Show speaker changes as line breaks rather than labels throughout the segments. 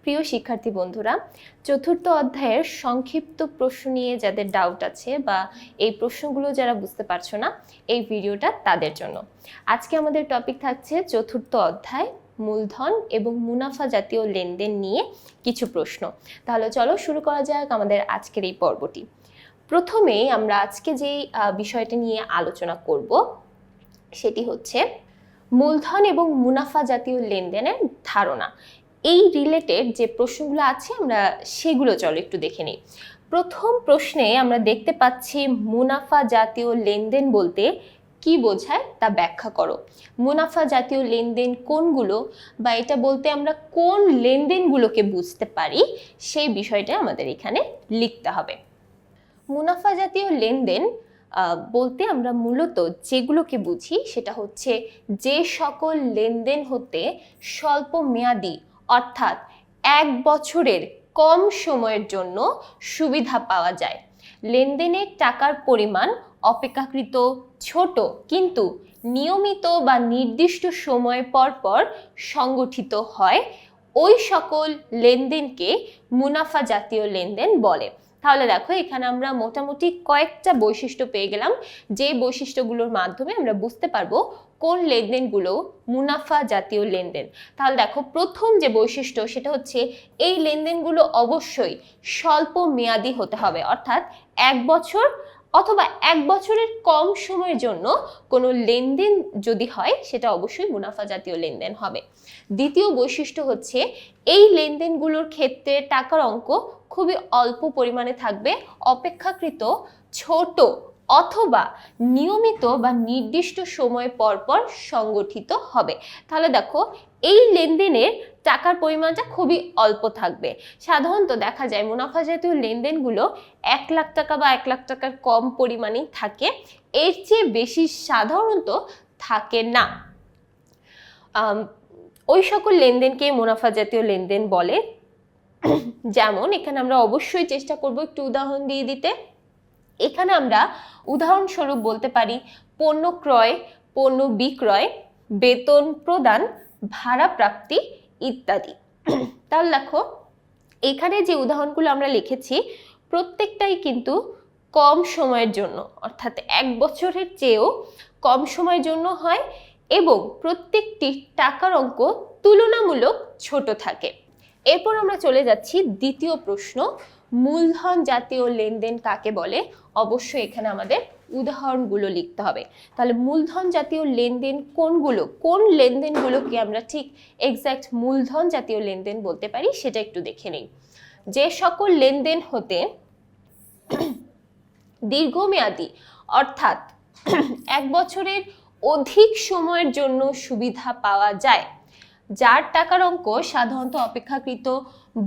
প্রিয় শিক্ষার্থী বন্ধুরা, চতুর্থ অধ্যায়ের সংক্ষিপ্ত প্রশ্ন নিয়ে যাদের ডাউট আছে বা এই প্রশ্নগুলো যারা বুঝতে পারছো না, এই ভিডিওটা তাদের জন্য। আজকে আমাদের টপিক থাকছে চতুর্থ অধ্যায় মূলধন এবং মুনাফা জাতীয় লেনদেন নিয়ে কিছু প্রশ্ন। তাহলে চলো শুরু করা যাক আমাদের আজকের এই পর্বটি। প্রথমেই আমরা আজকে যে বিষয়টা নিয়ে আলোচনা করব সেটি হচ্ছে মূলধন এবং মুনাফা জাতীয় লেনদেনের ধারণা। এই রিলেটেড যে প্রশ্নগুলো আছে আমরা সেগুলো চলো একটু দেখে নিই। প্রথম প্রশ্নে আমরা দেখতে পাচ্ছি মুনাফা জাতীয় লেনদেন বলতে কি বোঝায় তা ব্যাখ্যা করো। মুনাফা জাতীয় লেনদেন কোনগুলো, বা এটা বলতে আমরা কোন লেনদেনগুলোকে বুঝতে পারি সেই বিষয়টা আমাদের এখানে লিখতে হবে। মুনাফা জাতীয় লেনদেন বলতে আমরা মূলত যেগুলোকে বুঝি সেটা হচ্ছে যে সকল লেনদেন হতে স্বল্প মেয়াদি অর্থাৎ 1 বছরের কম সময়ের জন্য সুবিধা পাওয়া যায়। লেনদেনের টাকার পরিমাণ অপেক্ষাকৃত ছোট কিন্তু নিয়মিত বা নির্দিষ্ট সময় পর পর সংগঠিত হয়, ওই সকল লেনদেনকে মুনাফা জাতীয় লেনদেন বলে। তাহলে দেখো এখানে আমরা মোটামুটি কয়েকটা বৈশিষ্ট্য পেয়ে গেলাম, যে বৈশিষ্ট্যগুলোর মাধ্যমে আমরা বুঝতে পারবো কোন লেনদেনগুলো মুনাফা জাতীয় লেনদেন। তাহলে দেখো প্রথম যে বৈশিষ্ট্য সেটা হচ্ছে এই লেনদেনগুলো অবশ্যই স্বল্প মেয়াদি হতে হবে, অর্থাৎ 1 বছর অথবা 1 বছরের কম সময়ের জন্য কোনো লেনদেন যদি হয় সেটা অবশ্যই মুনাফা জাতীয় লেনদেন হবে। দ্বিতীয় বৈশিষ্ট্য হচ্ছে এই লেনদেনগুলোর ক্ষেত্রে টাকার অঙ্ক খুবই অল্প পরিমাণে থাকবে, অপেক্ষাকৃত ছোট অথবা নিয়মিত বা নির্দিষ্ট সময় পর পর সংগঠিত হবে। তাহলে দেখো এই লেনদেনের টাকার পরিমাণটা খুবই অল্প থাকবে। সাধারণত দেখা যায় মুনাফা জাতীয় লেনদেনগুলো 1 লাখ টাকা বা 1 লাখ টাকার কম পরিমাণেই থাকে, এর চেয়ে বেশি সাধারণত থাকে না। ওই সকল লেনদেনকে মুনাফা জাতীয় লেনদেন বলে। যেমন এখানে আমরা অবশ্যই চেষ্টা করব একটু উদাহরণ দিয়ে দিতে। এখানে আমরা উদাহরণস্বরূপ বলতে পারি পণ্য ক্রয়, পণ্য বিক্রয়, বেতন প্রদান, ভাড়া প্রাপ্তি ইত্যাদি। তাহলে দেখো এখানে যে উদাহরণগুলো আমরা লিখেছি প্রত্যেকটাই কিন্তু কম সময়ের জন্য, অর্থাৎ 1 বছরের চেয়েও কম সময়ের জন্য হয় এবং প্রত্যেকটি টাকার অঙ্ক তুলনামূলক ছোট থাকে। এরপর আমরা চলে যাচ্ছি দ্বিতীয় প্রশ্ন, মূলধন জাতীয় লেনদেন কাকে বলে। অবশ্যই এখানে আমাদের উদাহরণগুলো লিখতে হবে। তাহলে মূলধন জাতীয় লেনদেন কোনগুলো, কোন লেনদেনগুলোকে আমরা ঠিক এক্স্যাক্ট মূলধন জাতীয় লেনদেন বলতে পারি সেটা একটু দেখে নেই। যে সকল লেনদেন হতে দীর্ঘমেয়াদী অর্থাৎ 1 বছরের অধিক সময়ের জন্য সুবিধা পাওয়া যায়, যার টাকার অঙ্ক সাধারণত অপেক্ষাকৃত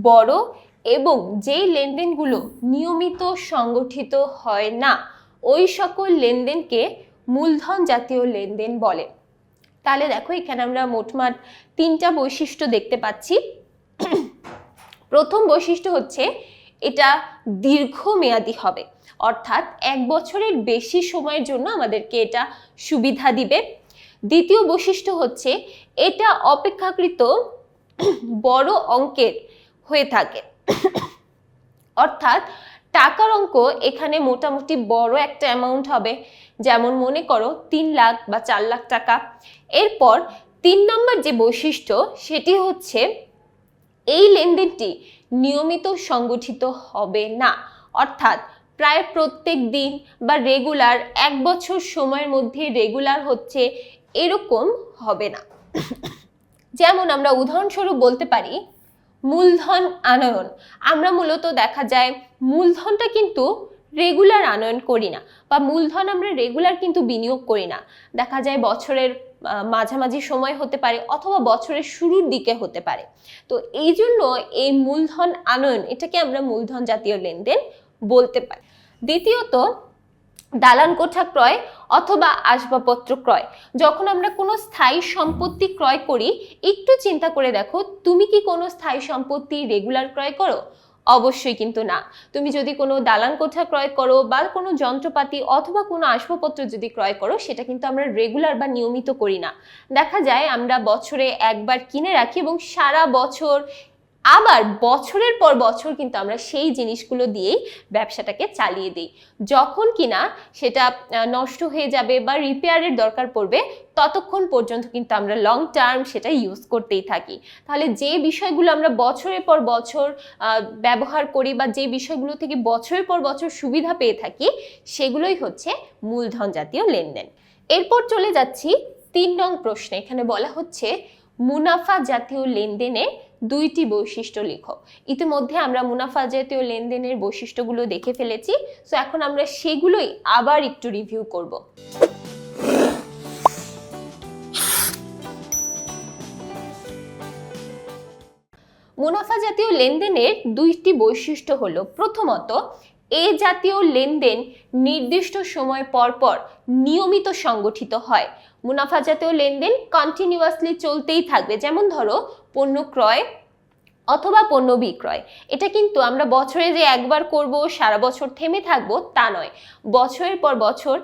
বড় এবং যেই লেনদেনগুলো নিয়মিত সংগঠিত হয় না, ওই সকল লেনদেনকে মূলধন জাতীয় লেনদেন বলে। তাহলে দেখো এখানে আমরা মোটমাট 3টা বৈশিষ্ট্য দেখতে পাচ্ছি। প্রথম বৈশিষ্ট্য হচ্ছে এটা দীর্ঘমেয়াদী হবে, অর্থাৎ 1 বছরের বেশি সময়ের জন্য আমাদেরকে এটা সুবিধা দিবে। দ্বিতীয় বৈশিষ্ট্য হচ্ছে এটা অপেক্ষাকৃত বড় অঙ্কের হয়ে থাকে, অর্থাৎ টাকার অঙ্ক এখানে মোটামুটি বড় একটা অ্যামাউন্ট হবে, যেমন মনে করো 3 লাখ বা 4 লাখ টাকা। এরপর 3 নম্বর যে বৈশিষ্ট্য সেটি হচ্ছে এই লেনদেনটি নিয়মিত সংগঠিত হবে না, অর্থাৎ প্রায় প্রত্যেক দিন বা রেগুলার 1 বছর সময়ের মধ্যে রেগুলার হচ্ছে এরকম হবে না। যেমন আমরা উদাহরণস্বরূপ বলতে পারি মূলধন আনয়ন। আমরা মূলত দেখা যায় মূলধনটা কিন্তু রেগুলার আনয়ন করি না, বা মূলধন আমরা রেগুলার কিন্তু বিনিয়োগ করি না। দেখা যায় বছরের মাঝামাঝি সময় হতে পারে অথবা বছরের শুরুর দিকে হতে পারে। তো এই জন্য এই মূলধন আনয়ন এটাকে আমরা মূলধন জাতীয় লেনদেন বলতে পারি। দ্বিতীয়ত দালান কোঠা ক্রয় অথবা আসবাবপত্র ক্রয়। যখন আমরা কোনো স্থায়ী সম্পত্তি ক্রয় করি, একটু চিন্তা করে দেখো তুমি কি কোনো স্থায়ী সম্পত্তি রেগুলার ক্রয় করো? অবশ্যই কিন্তু না। তুমি যদি কোনো দালান কোঠা ক্রয় করো বা কোনো যন্ত্রপাতি অথবা কোনো আসবাবপত্র যদি ক্রয় করো, সেটা কিন্তু আমরা রেগুলার বা নিয়মিত করি না। দেখা যায় আমরা বছরে একবার কিনে রাখি এবং সারা বছর আবার বছরের পর বছর কিন্তু আমরা সেই জিনিসগুলো দিয়েই ব্যবসাটাকে চালিয়ে দিই। যখন কিনা সেটা নষ্ট হয়ে যাবে বা রিপেয়ারের দরকার পড়বে, ততক্ষণ পর্যন্ত কিন্তু আমরা লং টার্ম সেটা ইউজ করতেই থাকি। তাহলে যে বিষয়গুলো আমরা বছরের পর বছর ব্যবহার করি বা যে বিষয়গুলো থেকে বছরের পর বছর সুবিধা পেয়ে থাকি, সেগুলোই হচ্ছে মূলধন জাতীয় লেনদেন। এরপর চলে যাচ্ছি 3 নং প্রশ্নে। এখানে বলা হচ্ছে মুনাফা জাতীয় লেনদেনের 2টি বৈশিষ্ট্য লিখো। ইতিমধ্যে আমরা মুনাফা জাতীয় লেনদেনের বৈশিষ্ট্যগুলো দেখে ফেলেছি, সো এখন আমরা সেগুলোই আবার একটু রিভিউ করব। মুনাফা জাতীয় লেনদেনের 2টি বৈশিষ্ট্য হলো, প্রথমত এ জাতীয় লেনদেন নির্দিষ্ট সময় পর পর নিয়মিত সংগঠিত হয়। মুনাফা জাতীয় লেনদেন কন্টিনিউয়াসলি চলতেই থাকবে। যেমন ধরো পণ্য ক্রয় অথবা পণ্য বিক্রয়, এটা কিন্তু আমরা বছরে যে একবার করব, সারা বছর থেমে থাকবো তা নয়। বছরের পর বছর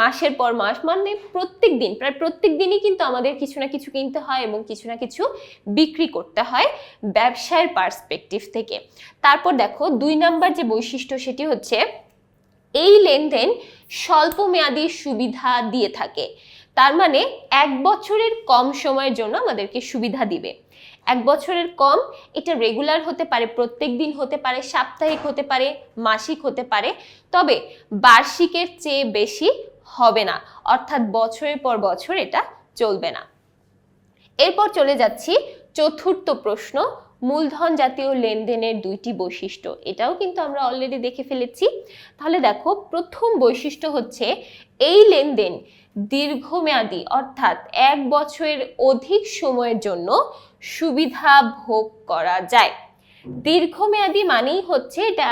মাসের পর মাস, মানে প্রত্যেক দিন, প্রায় প্রত্যেক দিনই কিন্তু আমাদের কিছু না কিছু কিনতে হয় এবং কিছু না কিছু বিক্রি করতে হয় ব্যবসায়ের পার্সপেক্টিভ থেকে। তারপর দেখো 2 নাম্বার যে বৈশিষ্ট্য, সেটি হচ্ছে এই লেনদেন স্বল্প মেয়াদী সুবিধা দিয়ে থাকে। তার মানে 1 বছরের কম সময়ের জন্য আমাদেরকে সুবিধা দিবে। 1 বছরের কম, এটা রেগুলার হতে পারে, প্রত্যেক দিন হতে পারে, সাপ্তাহিক হতে পারে, মাসিক হতে পারে, তবে বার্ষিকের চেয়ে বেশি হবে না, অর্থাৎ বছরের পর বছর এটা চলবে না। এরপর চলে যাচ্ছি 4র্থ প্রশ্ন, মূলধন জাতীয় লেনদেনের 2টি বৈশিষ্ট্য। এটাও কিন্তু আমরা অলরেডি দেখে ফেলেছি। তাহলে দেখো, প্রথম বৈশিষ্ট্য হচ্ছে এই লেনদেন দীর্ঘমেয়াদী, অর্থাৎ 1 বছরের অধিক সময়ের জন্য সুবিধা ভোগ করা যায়। দীর্ঘমেয়াদী মানেই হচ্ছে এটা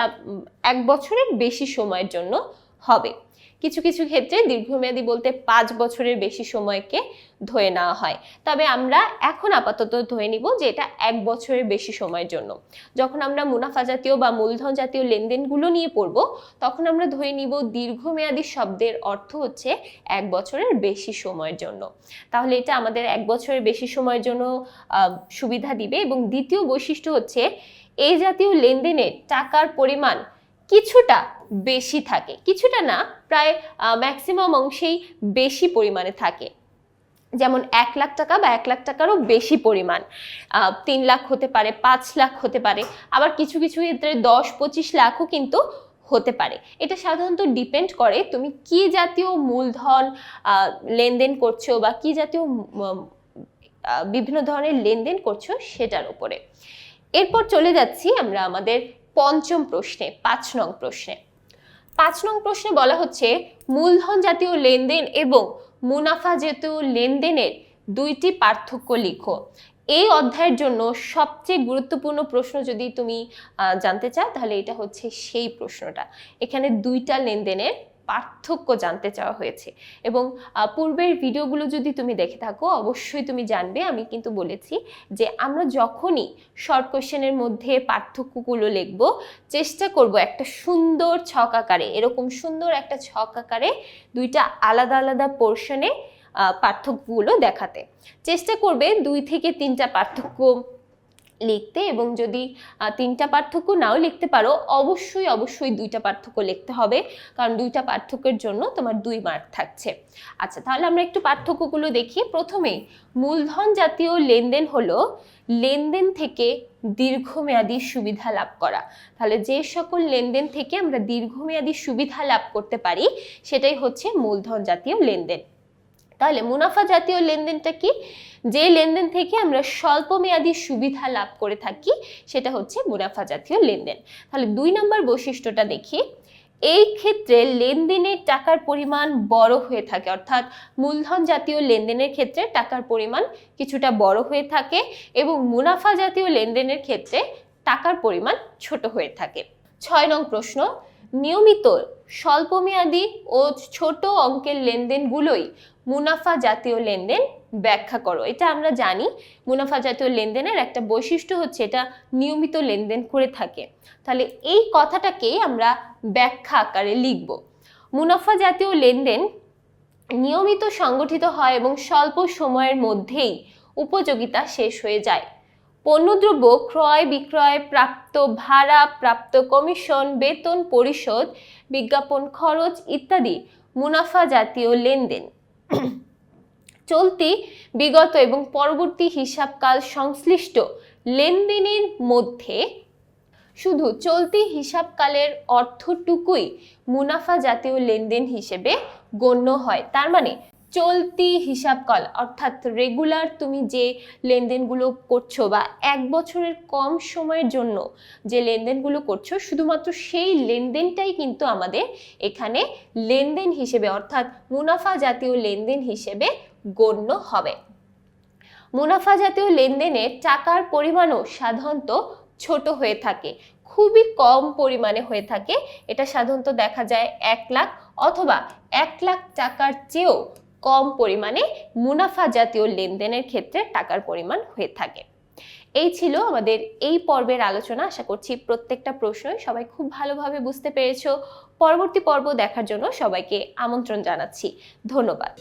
1 বছরের বেশি সময়ের জন্য হবে। কিছু কিছু ক্ষেত্রে দীর্ঘমেয়াদী বলতে 5 বছরের বেশি সময়কে ধরে নেওয়া হয়, তবে আমরা এখন আপাতত ধরে নিব যে এটা 1 বছরের বেশি সময়ের জন্য। যখন আমরা মুনাফা জাতীয় বা মূলধন জাতীয় লেনদেনগুলো নিয়ে পড়ব, তখন আমরা ধরে নিব দীর্ঘমেয়াদী শব্দের অর্থ হচ্ছে 1 বছরের বেশি সময়ের জন্য। তাহলে এটা আমাদের 1 বছরের বেশি সময়ের জন্য সুবিধা দিবে। এবং দ্বিতীয় বৈশিষ্ট্য হচ্ছে এই জাতীয় লেনদেনের টাকার পরিমাণ কিছুটা বেশি থাকে, কিছুটা না, প্রায় ম্যাক্সিমাম অংশেই বেশি পরিমাণে থাকে। যেমন 1 লাখ টাকা বা 1 লাখ টাকারও বেশি পরিমাণ, 3 লাখ হতে পারে, 5 লাখ হতে পারে, আবার কিছু কিছু ক্ষেত্রে 10-25 লাখও কিন্তু হতে পারে। এটা সাধারণত ডিপেন্ড করে তুমি কি জাতীয় মূলধন লেনদেন করছো বা কি জাতীয় বিভিন্ন ধরনের লেনদেন করছো সেটার উপরে। এরপর চলে যাচ্ছি আমরা আমাদের 5ম প্রশ্নে, 5 নং প্রশ্নে। 5 নং প্রশ্নে বলা হচ্ছে মূলধন জাতীয় লেনদেন এবং মুনাফা জাতীয় লেনদেনের 2টি পার্থক্য লিখো। এই অধ্যায়ের জন্য সবচেয়ে গুরুত্বপূর্ণ প্রশ্ন যদি তুমি জানতে চাও, তাহলে এটা হচ্ছে সেই প্রশ্নটা। এখানে 2টা লেনদেনের পার্থক্য জানতে চাওয়া হয়েছে। এবং পূর্বের ভিডিওগুলো যদি তুমি দেখে থাকো, অবশ্যই তুমি জানবে আমি কিন্তু বলেছি যে আমরা যখনই শর্ট কোশ্চেনের মধ্যে পার্থক্যগুলো লিখব, চেষ্টা করব একটা সুন্দর ছক আকারে, এরকম সুন্দর একটা ছক আকারে 2টা আলাদা আলাদা পোর্শনে পার্থক্যগুলো দেখাতে। চেষ্টা করবে 2 থেকে 3টা পার্থক্য লিখতে, এবং যদি 3টা পার্থক্য নাও লিখতে পারো, অবশ্যই অবশ্যই 2টা পার্থক্য লিখতে হবে, কারণ 2টা পার্থক্যের জন্য তোমার 2 মার্ক থাকছে। আচ্ছা, তাহলে আমরা একটু পার্থক্যগুলো দেখি। প্রথমে মূলধন জাতীয় লেনদেন হলো লেনদেন থেকে দীর্ঘমেয়াদী সুবিধা লাভ করা। তাহলে যে সকল লেনদেন থেকে আমরা দীর্ঘমেয়াদী সুবিধা লাভ করতে পারি, সেটাই হচ্ছে মূলধন জাতীয় লেনদেন। তাহলে মুনাফা জাতীয় লেনদেনটা কি? যে লেনদেন থেকে আমরা স্বল্প মেয়াদী সুবিধা লাভ করে থাকি, সেটা হচ্ছে মুনাফা জাতীয় লেনদেন। তাহলে 2 নম্বর বৈশিষ্ট্যটা দেখি। এই ক্ষেত্রে লেনদেনের টাকার পরিমাণ বড় হয়ে থাকে, অর্থাৎ মূলধন জাতীয় লেনদেনের ক্ষেত্রে টাকার পরিমাণ কিছুটা বড় হয়ে থাকে এবং মুনাফা জাতীয় লেনদেনের ক্ষেত্রে টাকার পরিমাণ ছোট হয়ে থাকে। 6 নং প্রশ্ন, নিয়মিত স্বল্পমেয়াদী ও ছোট অঙ্কের লেনদেনগুলোই মুনাফা জাতীয় লেনদেন ব্যাখ্যা করো। এটা আমরা জানি, মুনাফা জাতীয় লেনদেনের একটা বৈশিষ্ট্য হচ্ছে এটা নিয়মিত লেনদেন করে থাকে। তাহলে এই কথাটাকেই আমরা ব্যাখ্যা আকারে লিখব। মুনাফা জাতীয় লেনদেন নিয়মিত সংগঠিত হয় এবং স্বল্প সময়ের মধ্যেই উপযোগিতা শেষ হয়ে যায়। পণ্যদ্রব্য ক্রয় বিক্রয়, প্রাপ্ত ভাড়া, প্রাপ্ত কমিশন, বেতন পরিশোধ, বিজ্ঞাপন খরচ ইত্যাদি মুনাফা জাতীয় লেনদেন। চলতি, বিগত এবং পরবর্তী হিসাবকাল সংশ্লিষ্ট লেনদেনের মধ্যে শুধু চলতি হিসাবকালের অর্থটুকুই মুনাফা জাতীয় লেনদেন হিসেবে গণ্য হয়। তার মানে চলতি হিসাবকাল অর্থাৎ রেগুলার তুমি যে লেনদেনগুলো করছো বা 1 বছরের কম সময়ের জন্য যে লেনদেনগুলো করছো, শুধুমাত্র সেই লেনদেনটাই কিন্তু আমাদের এখানে লেনদেন হিসেবে অর্থাৎ মুনাফা জাতীয় লেনদেন হিসেবে গণ্য হবে। মুনাফা জাতীয় লেনদেনে টাকার পরিমাণও সাধারণত ছোট হয়ে থাকে, খুবই কম পরিমাণে হয়ে থাকে। এটা সাধারণত দেখা যায় 1 লাখ অথবা 1 লাখ টাকার চেয়েও কম পরিমাণে মুনাফা জাতীয় লেনদেনের ক্ষেত্রে টাকার পরিমাণ হয়ে থাকে। এই ছিল আমাদের এই পর্বের আলোচনা। আশা করছি প্রত্যেকটা প্রশ্নই সবাই খুব ভালোভাবে বুঝতে পেরেছো। পরবর্তী পর্ব দেখার জন্য সবাইকে আমন্ত্রণ জানাচ্ছি। ধন্যবাদ।